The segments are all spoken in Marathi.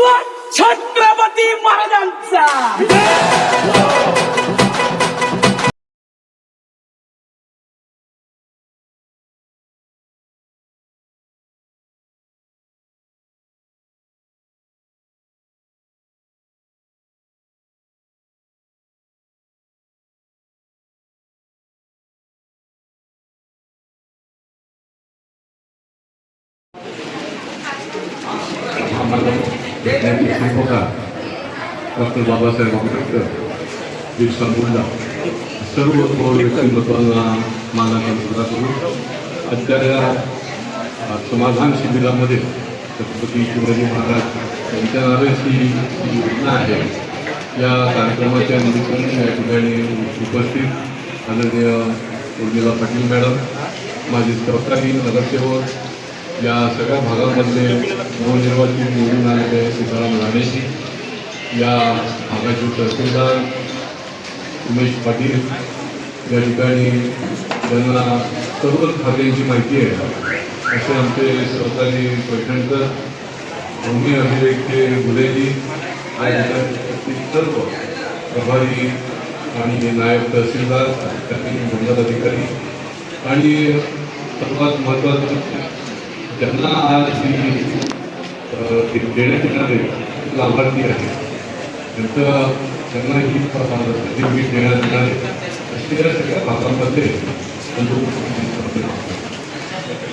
शाश्वत छत्रपती महाराजांचा डॉक्टर बाबासाहेब आंबेडकर, बिरसा मुंडा सर्व व्यक्तिमत्वांना मानाचा मुद्रा करून आजच्या समाधान शिबिरामध्ये छत्रपती शिवाजी महाराज यांच्या नावाची योजना आहे. या कार्यक्रमाच्या निमित्ताने या ठिकाणी उपस्थित आदरणीय उर्मिला पाटील मॅडम, माझे सहकारी नगरसेवक, या सगळ्या भागामधले नवनिर्वाचित निवडून आलेले सीताराम राणेजी, या भागाचे तहसीलदार उमेश पाटील, या ठिकाणी त्यांना सर्व खात्यांची माहिती आहे असे आमचे सहकारी पैठणकर, भूमी अभिलेखे गुलेजी, सर्व प्रभारी आणि नायब तहसीलदार, मंडलाधिकारी आणि सर्वात महत्त्वाचं त्यांना आज देण्यात येणारे लाभार्थी आहे त्यांना ही सर्टिफिकेट देण्यात येणार आहे. असलेल्या सगळ्या भागांमध्ये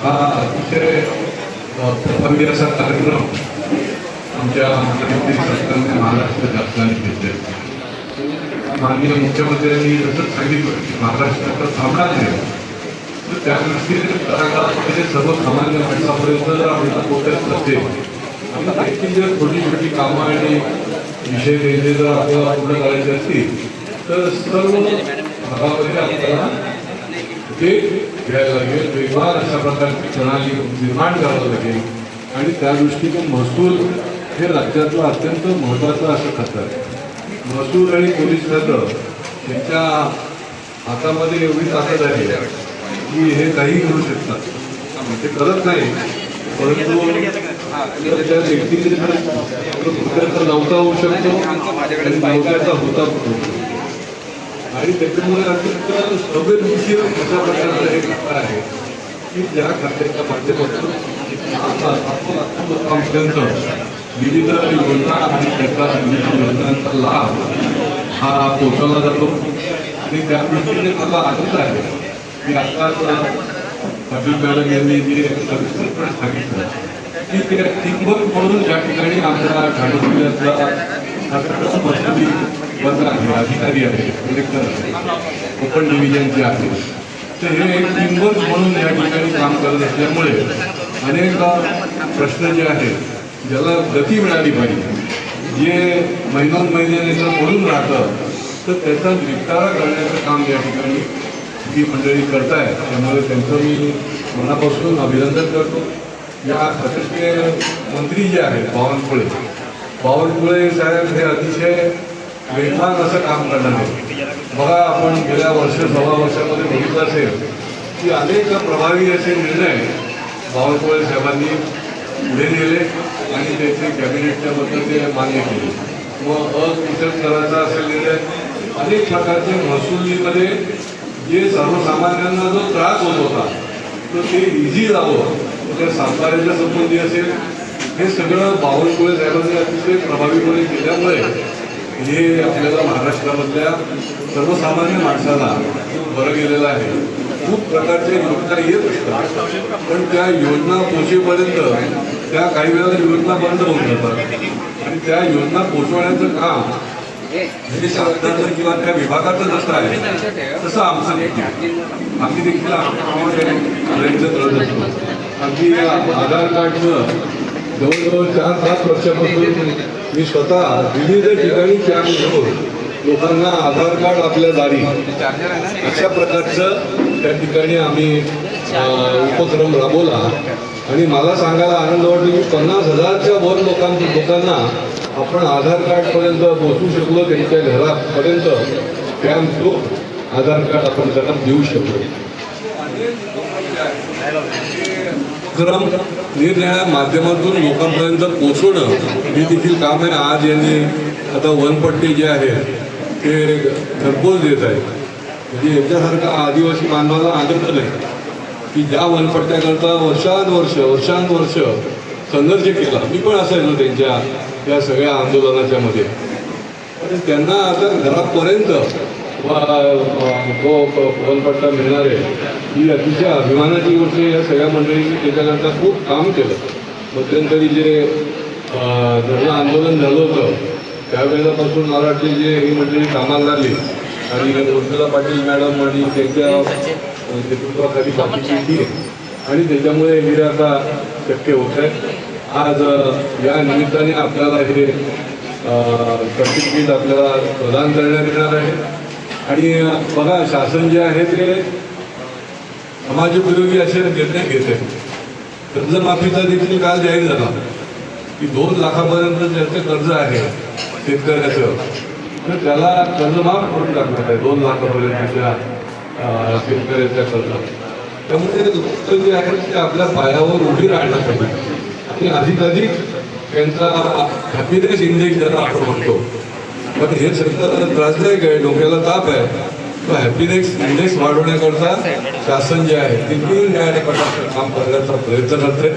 हा अतिशय प्रभावी असा कार्यक्रम आमच्या मुख्यमंत्री सरकारने महाराष्ट्र शासनाने घेतले. माननीय मुख्यमंत्र्यांनी जसं सांगितलं की महाराष्ट्राचा सामना आहे, तर त्या दृष्टीने तळागाळामध्ये सर्वसामान्य माणसापर्यंत जर आपल्याला पोहोचायचं असेल, आणखी जर छोटी छोटी कामं आणि विषय वेगळे जर आपल्याला पूर्ण करायचे असतील तर सर्व भागामध्ये आपल्याला ते घ्यायला लागेल. वेगळा अशा प्रकारची प्रणाली निर्माण करावं लागेल आणि त्या दृष्टीने महसूल हे राज्यातलं अत्यंत महत्त्वाचं असं खातं आहे. महसूल आणि पोलीस खातं यांच्या हातामध्ये एवढी ताकद आहे की हे काही करू शकतात. ते करत नाही, परंतु त्या व्यक्तीने नव्हता होऊ शकतो आणि नव्हत्याचा होता होतो आणि त्याच्यामुळे अत्यंत संवेदनशील अशा प्रकारचं हे खातं आहे की ज्या खात्याच्या माध्यमातून आतापर्यंत विविध योजना आणि त्याचा विविध योजनांचा लाभ हा पोहोचवला जातो. आणि त्या दृष्टीने मला आनंद आहे की आत्ताच पाटील मॅडम यांनी जे सविस्तरपणे सांगितलं की ते टीमवर्क म्हणून ज्या ठिकाणी आमच्या ठाणे जिल्ह्यातला वर्ग आहे, अधिकारी आहे, कलेक्टर आहे, कोकण डिव्हिजनचे आहे, तर हे एक टीमवर्क म्हणून या ठिकाणी काम करत असल्यामुळे अनेक प्रश्न जे आहेत ज्याला गती मिळाली पाहिजे, जे महिन्याने जर पडून राहतं तर त्याचा निपटारा करण्याचं काम या ठिकाणी ही मंडळी करताय. त्यामुळे त्यांचं मी मनापासून अभिनंदन करतो. या खात्याचे मंत्री जे आहेत बावनकुळे साहेब हे अतिशय वेगवान असं काम करणारे. बघा, आपण गेल्या सव्वा वर्षामध्ये बघितलं असेल की अनेक प्रभावी असे निर्णय बावनकुळे साहेबांनी पुढे नेले आणि त्याचे कॅबिनेटच्या बद्दल ते मान्य केले. मग अकुशल करायचा असेल निर्णय, अनेक प्रकारचे महसुलीमध्ये जे सर्वसामान्यांना जो त्रास होत होता तो ते इझी जावं, त्या सातबाऱ्याच्या संबंधी असेल, हे सगळं बावनकुळे साहेबांनी अतिशय प्रभावीपणे केल्यामुळे हे आपल्याला महाराष्ट्रामधल्या सर्वसामान्य माणसाला बरं गेलेलं आहे. खूप प्रकारच्या योजना येत असतात, पण त्या योजना पोहोचेपर्यंत त्या काही वेळेला योजना बंद होऊन जातात आणि त्या योजना पोहोचवण्याचं काम हे शासनाचं किंवा त्या विभागाचं जसं आहे तसं आमचं देखील आम्ही देखील प्रयत्न करत असतो. अगदी आधार कार्डचं जवळजवळ 4-5 वर्षापासून मी स्वतः विविध ठिकाणी कॅम्प घेऊन लोकांना आधार कार्ड आपल्या दारी अशा प्रकारचं त्या ठिकाणी आम्ही उपक्रम राबवला आणि मला सांगायला आनंद वाटतो की 50,000च्या वर लोकांना आपण आधार कार्डपर्यंत पोहोचू शकलो. त्यांच्या घरापर्यंत कॅम्प तो आधार कार्ड आपण त्यांना देऊ शकतो. उपक्रम निरनिराळ्या माध्यमातून लोकांपर्यंत पोचवणं हे देखील काम आहे. आज यांनी आता वनपट्टे जे आहेत ते घरपोच देत आहेत. म्हणजे यांच्यासारखा आदिवासी बांधवाला आदर नाही की ज्या वनपट्ट्याकरता वर्षानुवर्ष संघर्ष केला. मी पण असायचो त्यांच्या या सगळ्या आंदोलनाच्या मध्ये. पण त्यांना आता घरापर्यंत तो वनपट्टा मिळणार आहे ही अतिशय अभिमानाची गोष्ट. या सगळ्या मंडळींनी त्याच्याकरता खूप काम केलं. मध्यंतरी जे धरणं आंदोलन झालं होतं त्यावेळेपासून मला वाटते जे ही मंडळी कामाला लागली आणि उर्मिला पाटील मॅडम आणि त्यांच्या नेतृत्वाखाली बाकीची टीम आणि त्याच्यामुळे हे आता शक्य होत आहे. आज या निमित्ताने आपल्याला हे सर्टिफिकेट आपल्याला प्रदान करण्यात येणार आहे. आणि बघा शासन जे आहे ते समाजोपयोगी असे निर्णय घेते. कर्जमाफीचा देखील काल जाहीर झाला की 2 लाखापर्यंत ज्याचं कर्ज आहे शेतकऱ्याचं तर त्याला कर्ज माफ करून टाकण्यात आहे 2 लाखापर्यंतच्या शेतकऱ्याच्या कर्ज. त्यामुळे लोक जे आहेत ते आपल्या पायावर उभी राहण्यासाठी आणि अधिकाधिक त्यांचा हॅपीनेस इंडेक्स ज्याला आपण म्हणतो पण हे सगळं त्रासदायक आहे, डोक्याला ताप आहे. तो हॅपीनेस इंडेक्स वाढवण्याकरता शासन जे आहे ते निरनिराळ्या प्रकारचं काम करण्याचा प्रयत्न करते.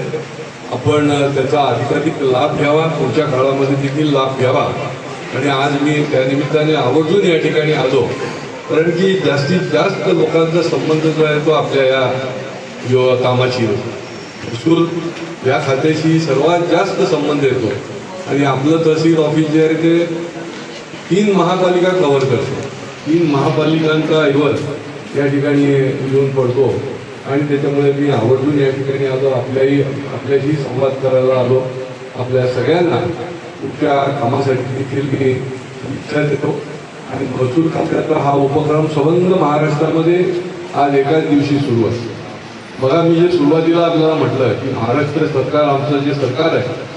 आपण त्याचा अधिकाधिक लाभ घ्यावा, पुढच्या काळामध्ये देखील लाभ घ्यावा. आणि आज मी त्यानिमित्ताने आवर्जून या ठिकाणी आलो कारण की जास्तीत जास्त लोकांचा संबंध जो आहे तो आपल्या या कामाशी महसूल या खात्याशी सर्वात जास्त संबंध येतो. आणि आपलं तहसील ऑफिस जे आहे ते 3 महापालिका कव्हर करतो. 3 महापालिकांचा ऐवज या ठिकाणी येऊन पडतो. आणि त्याच्यामुळे मी आवर्जून या ठिकाणी आलो, आपल्याशी संवाद करायला आलो. आपल्या सगळ्यांना तुमच्या कामासाठी देखील मी इच्छा देतो. आणि महसूल खात्याचा हा उपक्रम संबंध महाराष्ट्रामध्ये आज एकाच दिवशी सुरू आहे. बघा मी जे सुरुवातीला आपल्याला म्हटलं की महाराष्ट्र सरकार आमचं जे सरकार आहे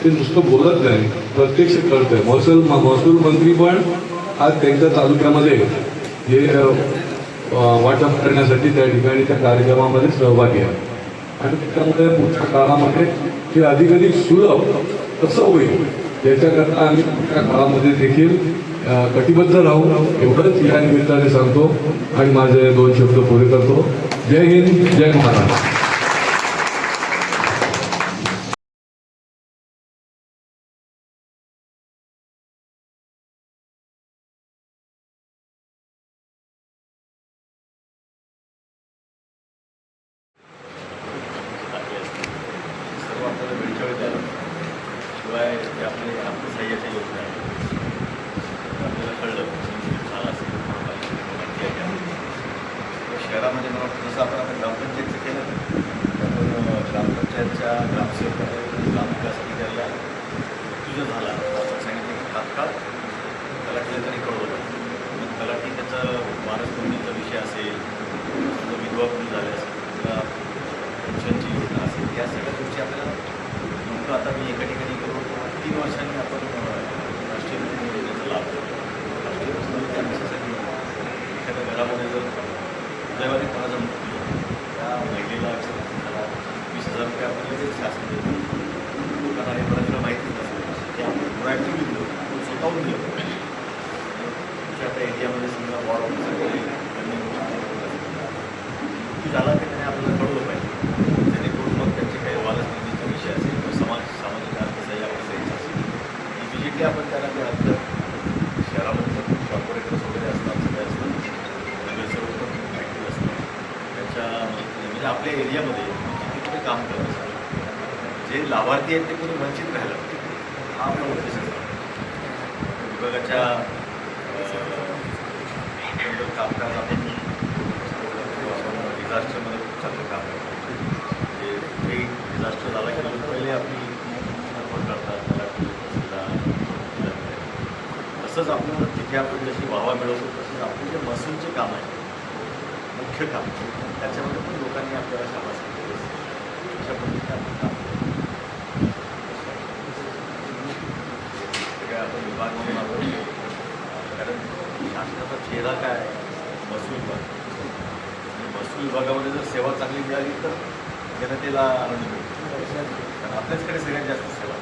ते नुसतं बोलत नाही, प्रत्यक्ष करत आहे. महसूल मंत्री पण आज त्यांच्या तालुक्यामध्ये हे वाटप करण्यासाठी त्या ठिकाणी त्या कार्यक्रमामध्ये सहभागी आहे. आणि त्यामुळे पुढच्या काळामध्ये हे अधिकाधिक सुलभ कसं होईल याच्याकरता आम्ही पुढच्या काळामध्ये देखील कटिबद्ध राहू एवढंच या निमित्ताने सांगतो आणि माझे 2 शब्द पुरे करतो. जय हिंद, जय महाराष्ट्र. शिवाय जे आपले सह्याच्या योजना आहेत आपल्याला कळलं शाळा असेल माहिती आहे शहरामध्ये मला जसं आपण आता ग्रामपंचायतचं केलं तर आपण ग्रामपंचायतच्या ग्रामसेवकाने ग्रामविकास अधिकाऱ्याला मृत्यू झाला आपण सांगितलं की तात्काळ तलाठीला तरी कळवलं. मग तलाठी त्याचा वारस नोंदणीचा विषय असेल समजा विधवा कोणी झाले असेल किंवा पेन्शनची योजना असेल या सगळ्या गोष्टी आपल्याला नेमकं आता मी एका ठिकाणी करून 3 वर्षांनी आपण राष्ट्रीय पेन्शन योजनेचा लाभ घेतो. राष्ट्रीय पेन्शन त्या विषयासाठी एखाद्या घरामध्ये जर दैवाने कोणाचा मृत्यू त्या महिलेला त्याला 20,000 रुपये आपण लगेच शासन देतो. लोकांना हे बऱ्याचला माहितीच नसतं की आपण प्रोॲक्टिव्हली दिलो, आपण स्वतःहून दिलो. तुमच्या आता एरियामध्ये समजा वॉर ऑफिसर झाला की त्याने आपल्याला कळवलं पाहिजे जेणेकरून मग त्यांचे काही वारस निर्णयाचा विषय असेल किंवा सामाजिक अर्थसहाय्य आपण द्यायचं असेल इमिजिएटली आपण त्यांना ते आपलं शहरामध्ये कॉर्पोरेटर्स वगैरे असतात सगळे असतात नगरसेवक पण ॲक्टिव्ह असतात त्याच्या म्हणजे आपल्या एरियामध्ये जिथे कुठे काम करत असतात जे लाभार्थी आहेत ते कोणी वंचित राहिलं हा आपला उद्देश असतो. विभागाच्या कामकाज आपण डिझास्टरमध्ये खूप चांगलं काम करतो. म्हणजे काही डिझास्टर झाला की लोक पहिले आपली सपोर्ट करतात त्याला तसंच आपण तिथे आपण जशी वाहवा मिळवतो तसंच आपले जे महसूलचे काम आहे मुख्य काम त्याच्यामध्ये पण लोकांनी आपल्याला शाबासकी दिली अशा पद्धतीने आपण काम करतो. सगळ्या आपण विभाग म्हणून आवडतो कारण शासनाचा चेहरा काय महसूल विभाग. महसूल विभागामध्ये जर सेवा चांगली मिळाली तर जनतेला आनंद मिळतो. कारण आपल्याचकडे सगळ्यात जास्त सेवा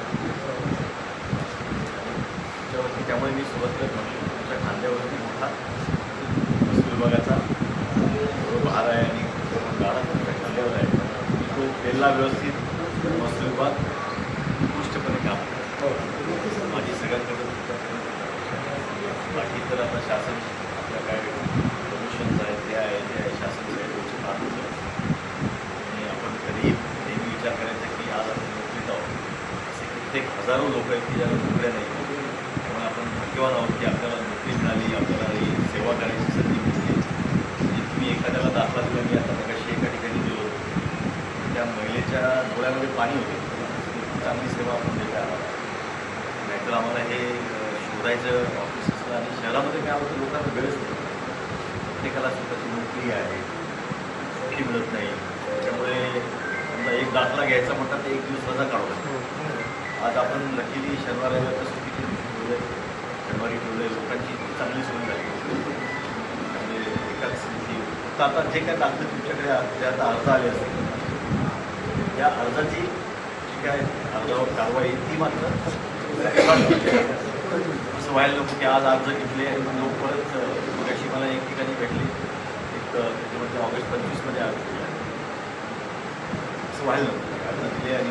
त्यामुळे मी सुरुवातीलाच म्हटलं तुमच्या खांद्यावरती मोठा वस्तू विभागाचा भार आहे आणि गाडा तुमच्या खांद्यावर आहे. तुम्ही तो पेरला व्यवस्थित वस्तू विभाग उत्कृष्टपणे काम करतो. माझी सगळ्यांकडे बाकी तर आता शासन आपल्या काय प्रमोशन्स आहेत ते आहे शासन सगळ्या पाहतो आणि आपण कधी नेहमी विचार करायचा की आज आपण नोकरीत आहोत. असे कित्येक हजारो लोक आहेत की ज्याला नोकऱ्या नाही. त्यामुळे आपण भाग्यवान आहोत की आपल्याला नोकरी मिळाली, आपल्याला ही सेवा करायची संधी मिळते. म्हणजे तुम्ही एखाद्याला दाखला दिला. मी आता मगाशी एका ठिकाणी गेलो त्या महिलेच्या डोळ्यामध्ये पाणी होते. चांगली सेवा आपण देत आहोत. नाहीतर आम्हाला हे शोधायचं ऑफिसेसला आणि शहरामध्ये काय होतं लोकांना गरज नाही. प्रत्येकाला स्वतःची नोकरी आहे, सुट्टी मिळत नाही. त्याच्यामुळे समजा एक दाखला घ्यायचा म्हणतात तर एक दिवस रजा काढू लागतो. आज आपण लकीली शनिवार रविवारच्या सुट्टीचे ठेवले, शनिवारी ठेवले. लोकांची चांगली सोय झाली. म्हणजे एकाच फक्त आता जे काय दाखले तुमच्याकडे जे आता अर्ज आले असतील या अर्जाची जी काय अर्जावर कारवाई ती मात्र असं व्हायला नको की आज अर्ज घेतले आणि लोक परत मगाशी मला एक ठिकाणी भेटले एक त्याच्यामध्ये ऑगस्ट 25मध्ये अर्ज केला. असं व्हायला नको. अर्ज दिले आणि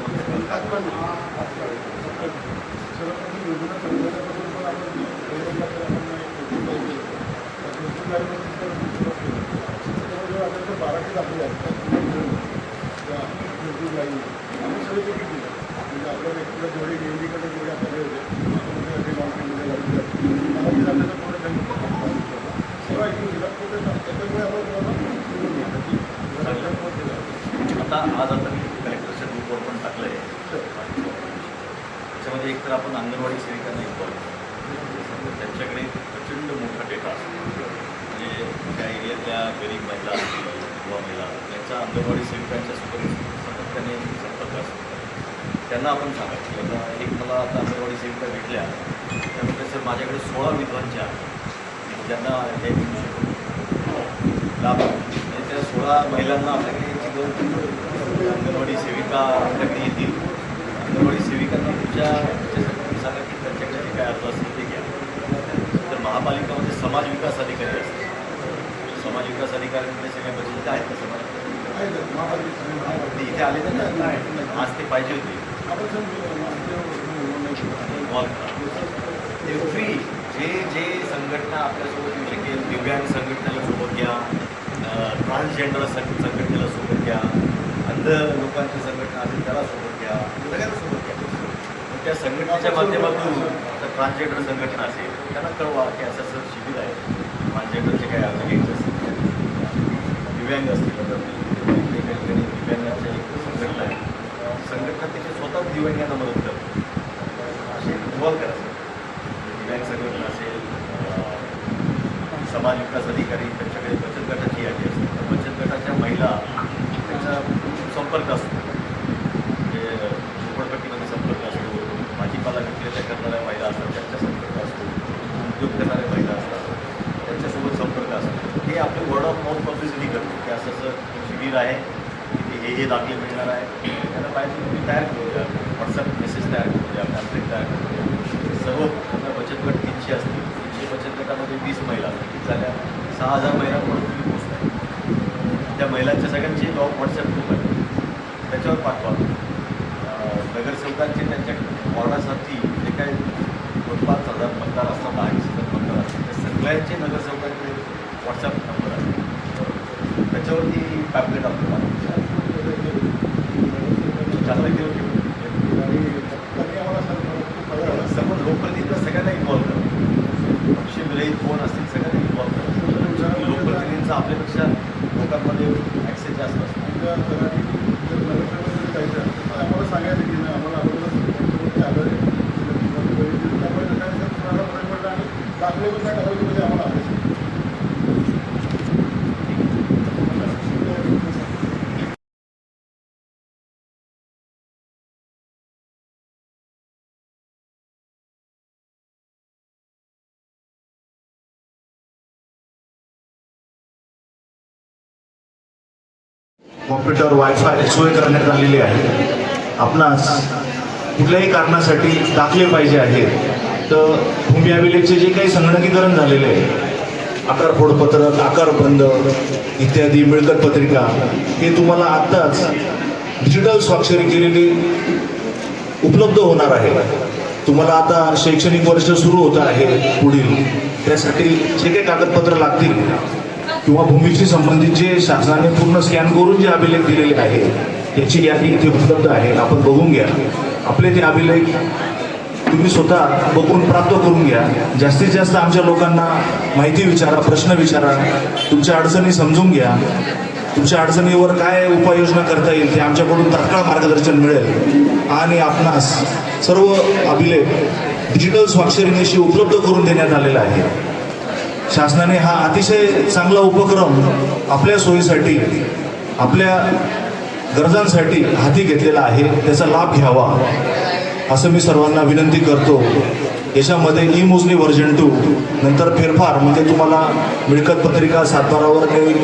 आपल्या व्यक्तीला जेवढे निवडीकडे जेवढे आपले होते आता आज आता मी कलेक्टरच्या ग्रुपवर पण टाकलं आहे. त्याच्यामध्ये एकतर आपण अंगणवाडी सेविकांना इन्व्हॉल्व करतो. त्यांच्याकडे प्रचंड मोठा डेटा असतो. म्हणजे त्या एरियातल्या गरीब महिला असतील, युवा महिला त्यांचा अंगणवाडी सेविकांच्या सातत्याने संपर्क असतो. त्यांना आपण सांगा की आता एक मला आता अंगणवाडी सेविका भेटल्या त्यामध्ये सर माझ्याकडे 16 विधवांच्या ज्यांना हे लाभ म्हणजे त्या 16 महिलांना आपल्याकडे अंगणवाडी सेविका आपल्याकडे येतील. अंगणवाडी सेविकांना तुमच्या सांगा की त्यांच्याकडे जे काय अर्ज असेल ते घ्या. तर महापालिकामध्ये समाज विकास अधिकारी असतात. समाज विकास अधिकाऱ्यांकडे सगळे बजेट आहेत का समाज इथे आले तर आज ते पाहिजे होते. ते फ्री जे संघटना आपल्यासोबत येऊ शकेल. दिव्यांग संघटनेला सोबत घ्या, ट्रान्सजेंडर संघटनेला सोबत घ्या, अंध लोकांची संघटना असेल त्याला सोबत घ्या, सगळ्यांना सोबत घ्या. त्या संघटनेच्या माध्यमातून आता ट्रान्सजेंडर संघटना असेल त्यांना कळवा की असं असं शिबिर आहे. ट्रान्सजेंडरचे काय अर्ज घ्यायचे असतील, दिव्यांग असतील तर काही ठिकाणी दिव्यांगाच्या एक संघटना आहे. संघटना त्याची स्वतःच दिव्यांगांना मदत करते. असे इन्व्हॉल्व करायचं. दिव्यांग संघटना असेल, समाज विकास अधिकारी त्यांच्याकडे बचत गटाची यादी असते. त्या बचत गटाच्या महिला त्यांचा संपर्क असतो. म्हणजे झोपडपट्टीमध्ये संपर्क असतो. भाजीपाला विक्रेता करणाऱ्या महिला असतात त्यांचा संपर्क असतो. उद्योग करणाऱ्या महिला असतात त्यांच्यासोबत संपर्क असतो. हे आपले वर्ड ऑफ माउथ पब्लिसिटी करतो की असं असं शिबिर आहे, तिथे हे दाखले मिळणार आहे. त्याला पाहिजे तुम्ही तयार करू द्या, व्हॉट्सअप मेसेज तयार करू द्या, पॅम्पलेट तयार करू द्या. सर्व समजा बचत गट 300 असतील, 300 बचत गटामध्ये 20 महिला किती झाल्या, 6000 महिलांपर्यंत तुम्ही पोहोचताय. त्या महिलांच्या सगळ्यांचे व्हॉट्सअप ग्रुप आहे त्याच्यावर पाठवा. नगरसेवकांचे त्यांच्या वॉर्डासाठी जे काय 5,000 मतदार असतात, 10,000 मतदार असतात त्या सगळ्यांचे नगरसेवकांचे व्हॉट्सअप नंबर आहे. त्याच्यावरती पॅम्पलेट आपल्याला चांगलं केलं सर्व लोकप्रतिनिधी सगळ्यांना इन्व्हॉल्व करा. पक्षविरहित कोण असतील सगळ्यांना इन्व्हॉल्व करा. लोकप्रतिनिधींचा आपल्यापेक्षा लोकांमध्ये ॲक्सेस जास्त असतो. आम्हाला सांगायचं की आम्हाला अगोदर आणि दाखले पण काय टाकायचे म्हणजे आम्हाला कॉम्प्युटर वायफाय सोय करण्यात आलेली आहे. आपणास कुठल्याही कारणासाठी दाखले पाहिजे आहेत तर भूमी अभिलेखचे जे काही संगणकीकरण झालेले आहे, आकार फोडपत्रक, आकार बंद इत्यादी, मिळकत पत्रिका, हे तुम्हाला आत्ताच डिजिटल स्वाक्षरी केलेली उपलब्ध होणार आहे. तुम्हाला आता शैक्षणिक वर्ष सुरू होतं आहे पुढील, त्यासाठी जे काही कागदपत्र लागतील किंवा भूमीशी संबंधित जे शासनाने पूर्ण स्कॅन करून जे अभिलेख दिलेले आहे त्याची यादी इथे उपलब्ध आहे. आपण बघून घ्या. आपले ते अभिलेख तुम्ही स्वतः बघून प्राप्त करून घ्या. जास्तीत जास्त आमच्या लोकांना माहिती विचारा, प्रश्न विचारा, तुमच्या अडचणी समजून घ्या. तुमच्या अडचणीवर काय उपाययोजना करता येईल ते आमच्याकडून तात्काळ मार्गदर्शन मिळेल आणि आपणास सर्व अभिलेख डिजिटल स्वाक्षरीनिशी उपलब्ध करून देण्यात आलेला आहे. शासनाने हा अतिशय चांगला उपक्रम आपल्या सोयीसाठी, आपल्या गरजांसाठी हाती घेतलेला आहे. त्याचा लाभ घ्यावा असं मी सर्वांना विनंती करतो. याच्यामध्ये ई मोजणी व्हर्जन 2 नंतर फेरफार म्हणजे तुम्हाला मिळकत पत्रिका, सातबारावर काही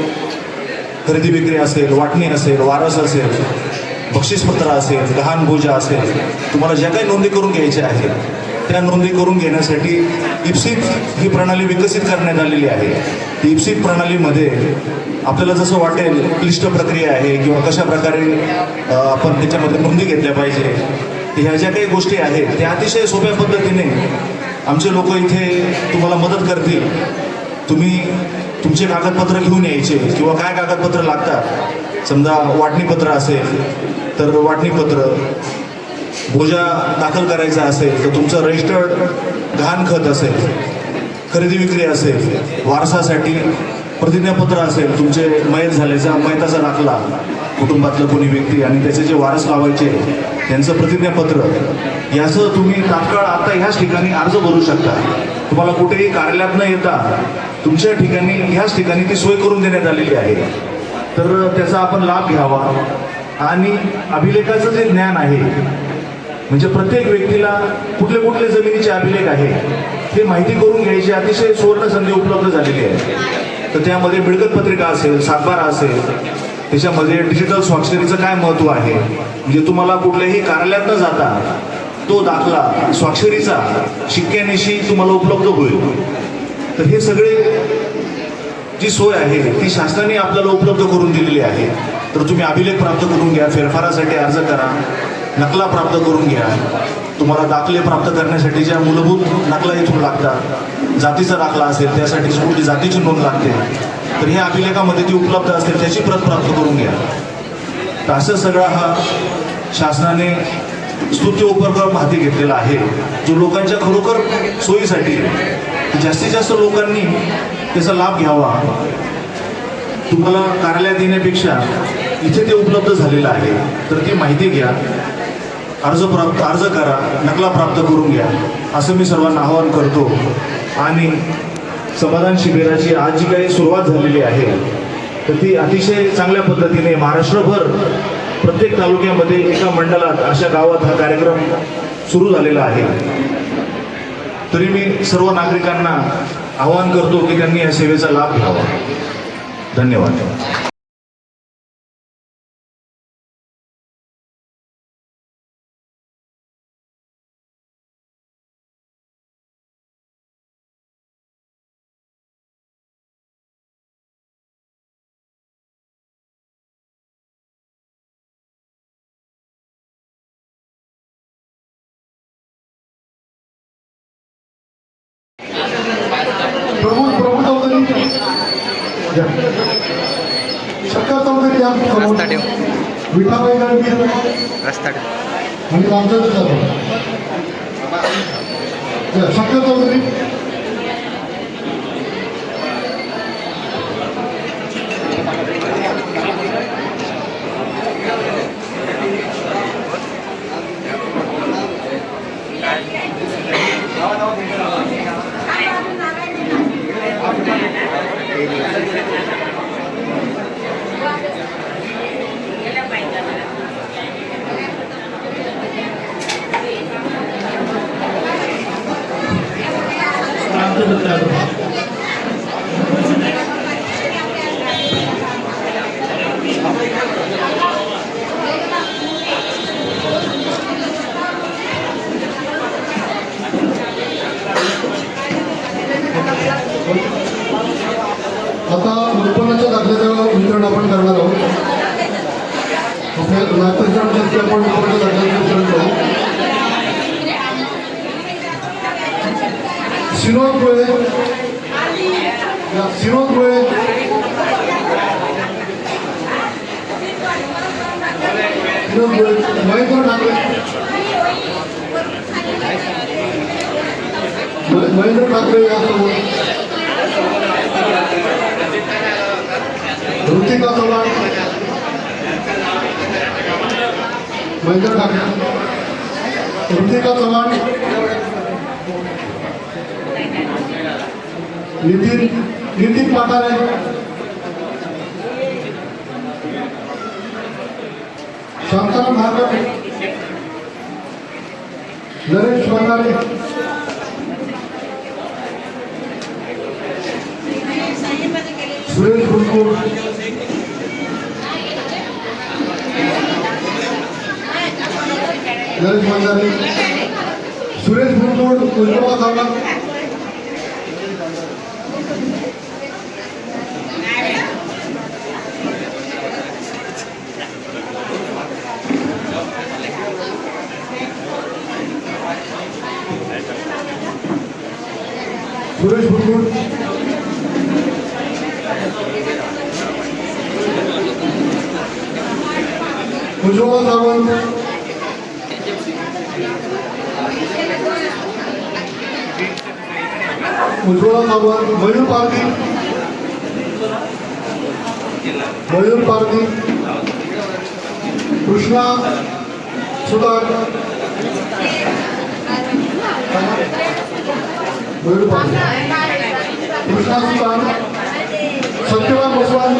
खरेदी विक्री असेल, वाटणी असेल, वारस असेल, बक्षीसपत्र असेल, गहाण बोजा असेल, तुम्हाला ज्या काही नोंदी करून घ्यायच्या आहेत त्या नोंदी करून घेण्यासाठी इप्सित ही प्रणाली विकसित करण्यात आलेली आहे. इप्सित प्रणालीमध्ये आपल्याला जसं वाटेल क्लिष्ट प्रक्रिया आहे किंवा कशा प्रकारे आपण त्याच्यामध्ये नोंदी घेतल्या पाहिजे, ह्या ज्या काही गोष्टी आहेत त्या अतिशय सोप्या पद्धतीने आमचे लोक इथे तुम्हाला मदत करतील. तुम्ही तुमचे कागदपत्र घेऊन यायचे किंवा काय कागदपत्र लागतात, समजा वाटणीपत्र असेल तर वाटणीपत्र, बोजा दाखल करायचा असेल तर तुमचं रजिस्टर्ड गहाणखत असेल, खरेदी विक्री असेल, वारसासाठी प्रतिज्ञापत्र असेल, तुमचे मयत झाल्याचा मयताचा दाखला, कुटुंबातलं कोणी व्यक्ती आणि त्याचे जे वारस लावायचे त्यांचं प्रतिज्ञापत्र, याचं तुम्ही तात्काळ आता ह्याच ठिकाणी अर्ज भरू शकता. तुम्हाला कुठेही कार्यालयात न येता तुमच्या ठिकाणी ह्याच ठिकाणी ती सोय करून देण्यात आलेली आहे. तर त्याचा आपण लाभ घ्यावा आणि अभिलेखाचं जे ज्ञान आहे म्हणजे प्रत्येक व्यक्तीला कुठले कुठले जमिनीचे अभिलेख आहे हे माहिती करून घ्यायची अतिशय सुवर्ण संधी उपलब्ध झालेली आहे. तर त्यामध्ये मिळकत पत्रिका असेल, सातबारा असेल, त्याच्यामध्ये डिजिटल स्वाक्षरीचं काय महत्त्व आहे, म्हणजे तुम्हाला कुठल्याही कार्यालयात न जाता तो दाखला स्वाक्षरीचा शिक्क्यानिशी तुम्हाला उपलब्ध होईल. तर हे सगळे जी सोय आहे ती शासनाने आपल्याला उपलब्ध करून दिलेली आहे. तर तुम्ही अभिलेख प्राप्त करून घ्या, फेरफारासाठी अर्ज करा, नकला प्राप्त करून घ्या. तुम्हाला दाखले प्राप्त करण्यासाठी ज्या मूलभूत नकला इथून लागतात, जातीचा दाखला असेल त्यासाठी कुठली जातीची नोंद लागते तर ह्या अभिलेखामध्ये ती उपलब्ध असते, त्याची प्रत प्राप्त करून घ्या. तर असं सगळा हा शासनाने स्तुत्य उपक्रम हाती घेतलेला आहे जो लोकांच्या खरोखर सोयीसाठी जास्तीत जास्त लोकांनी त्याचा लाभ घ्यावा. तुम्हाला कार्यालयात येण्यापेक्षा इथे ते उपलब्ध झालेलं आहे. तर ती माहिती घ्या, अर्ज करा, नकला प्राप्त करून घ्या असं मी सर्वांना आवाहन करतो. आणि समाधान शिबिराची आज जी काही सुरुवात झालेली आहे तर ती अतिशय चांगल्या पद्धतीने महाराष्ट्रभर प्रत्येक तालुक्यामध्ये एका मंडळात अशा गावात हा कार्यक्रम सुरू झालेला आहे. तरी मी सर्व नागरिकांना आवाहन करतो की त्यांनी या सेवेचा लाभ घ्यावा. धन्यवाद. प्रभू चौधरी शक्कर चौधरी या विठाबाई गाडगीळ आणि रामचंद्र जाधव. शक्कर चौधरी आता उत्पन्नाच्या दाखल्याचं वितरण आपण करणार आहोत. आपल्या नागरिकांसाठी आपण उत्पन्नाच्या दाखल्याचं वितरण करू. सिनोदमुळे महेंद्र ठाकरे यासोबत ऋतिका चव्हाण, महेंद्र ठाकरे, ऋतिका चव्हाण, नितीन पाटारे, शांताराम भागर, नरेश बंगारे, सुरेश बुलकुल, नरेश बंगारे, सुरेश बुलकुल, उज्ज्वला सावंत, सुरेश बुलकुल, उज्ज्वला सावंत, मयूर पारधी, कृष्णा सुतार, कृष्णा सुतार, सत्यवान बसवान,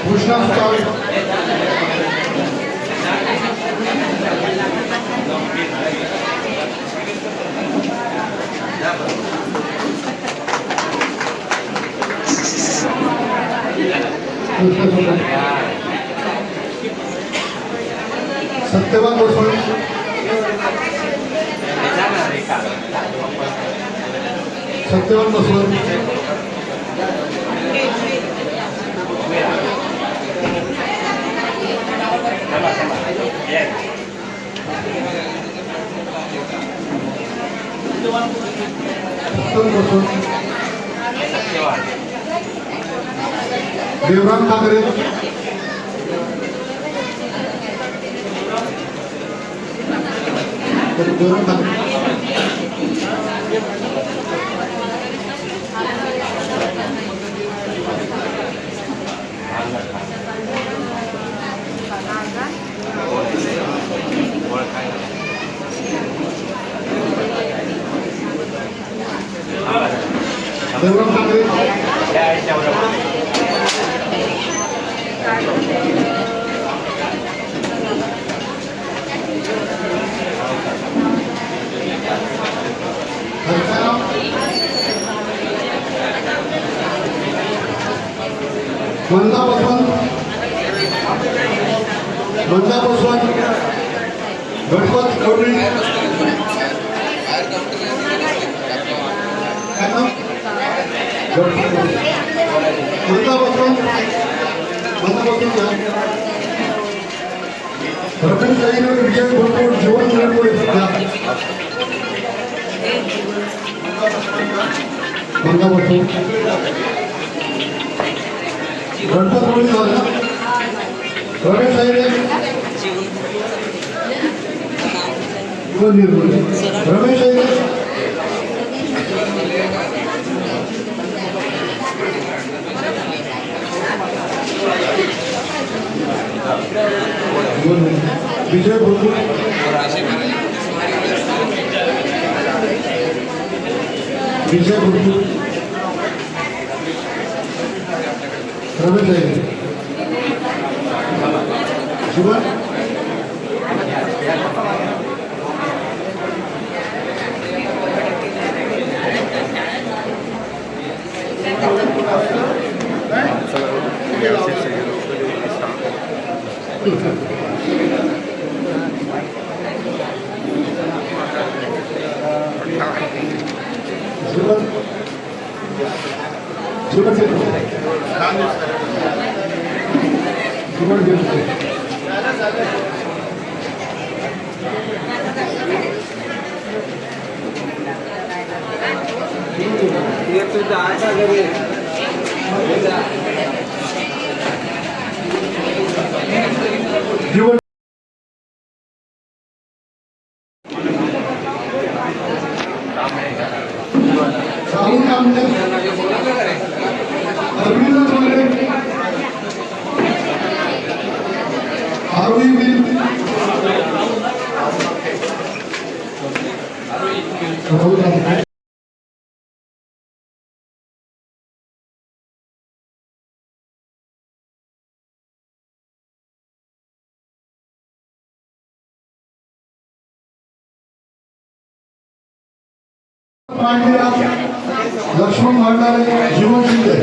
कृष्णा सुतार, सत्यवान बसवान, सत्यवान बसवान, देवराम ठाकरे, मंदा बसवान, गणपत कवडी, विजय भरपूर जीवन मिळवले सध्या मंदा बसवान, गणपत कवडी झाला, रमेश आयरे, रमेश आयरे, विजय भरपूर, विजय भरपूर, रमेश आयरे, शिवन, जीवन राहुल कामले अरविंद जोडले आरोही बिल राहुल कामले लक्ष्मण भांडारे जीवन शिंदे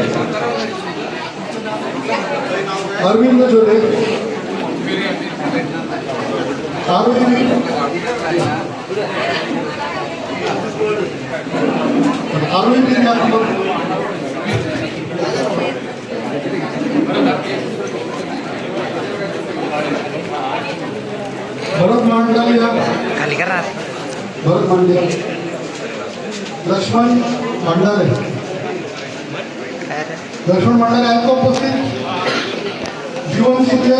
अरविंद जोरे आरोही भरत मांडाले भरत मांडे लक्ष्मण भंडारे आहेत का उपस्थित जीवन शिंदे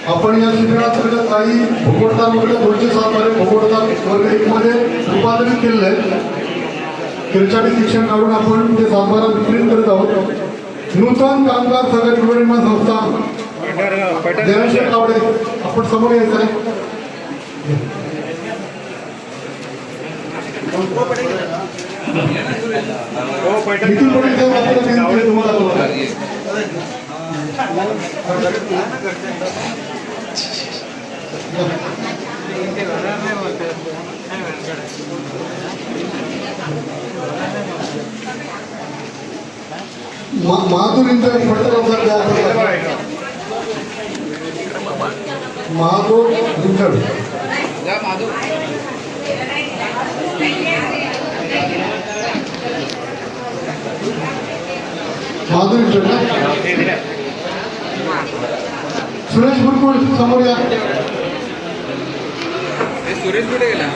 आपण या शिबिरांतर्गत काही भूगोलदार वर्ग 207 भूगोलदार वर्ग 1 मध्ये रूपांतरित केलेले आहेत. किरचाडी शिक्षण काढून आपण ते सातबारा वितरित करत आहोत. नूतन कामगार सहकारी गृहनिर्माण संस्था देवेंद्र कावडे आपण समोर यायचं आहे. नितीन पटेल साहेब आपल्याला तुम्हाला महादूर महादूर लिंकड महादूर लिंकड सुरेश बुरकुळ समोर या. सुरेश कुठे गेला?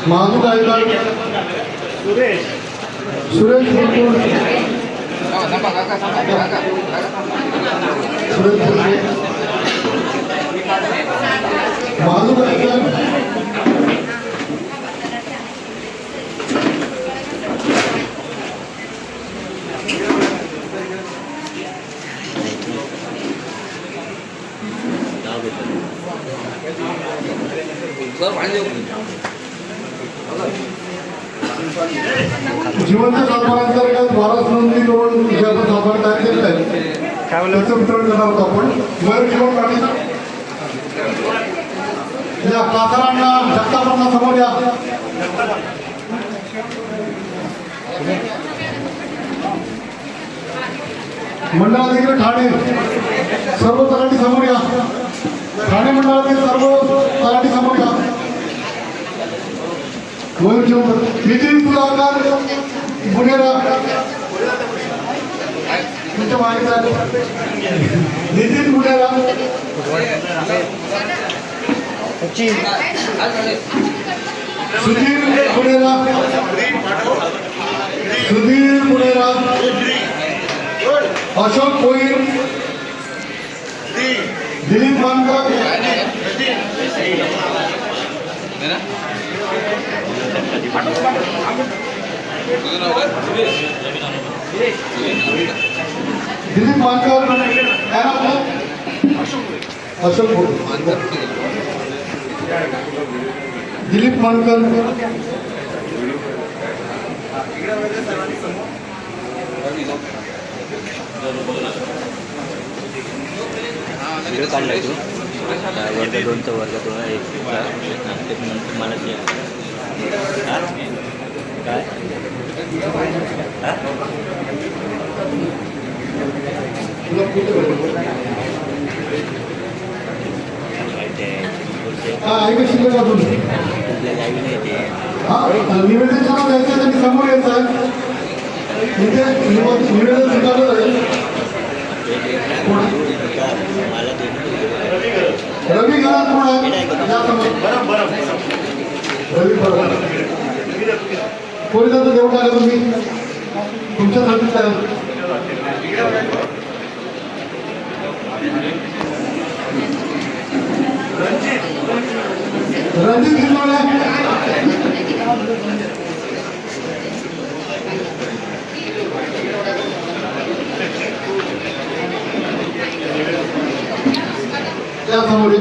महादूर गायकवाड सुरेश बुरकुळ महादूर गायकवाड जिवंत सातबारांतर्गत 12 नोंदणी करून जे आपण सातबारा तयार केलेलं आहे त्याचं वितरण करणार आहोत आपण. मयूर जीवन पाटील या काकारांना जगतापांना समोर या. मंडळाधिकारी ठाणे सर्व तलाठी समोर या. ठाणे मंडळातील सर्व तलाठी समोर या. मयूर जीवन नितीन सुधाकर बुनेरा तुमच्या माहिती नितीन बुनेरा सुधीर बुनेरा अशोक कोळी दिलीप मानकर दिलीप मानकर अशोक दिलीप मानकर काढलाय तू वर्ग 2चा वर्ग 2 1चा नंतर मला ते हा? काय हा? आहे का शिल्लक अजून? तुझ्या गावी नाही ते हा निवेदन छान द्यायचं त्यांनी समोर यायचं इथे निवेदन स्वीकारलं जाईल. मला ते रवी घरात कोण आहे? या समोर. रवी बरोबर पोलिसांचं देऊन टाका तुम्ही तुमच्यासाठी काय रणजित हिंदोळे या समोर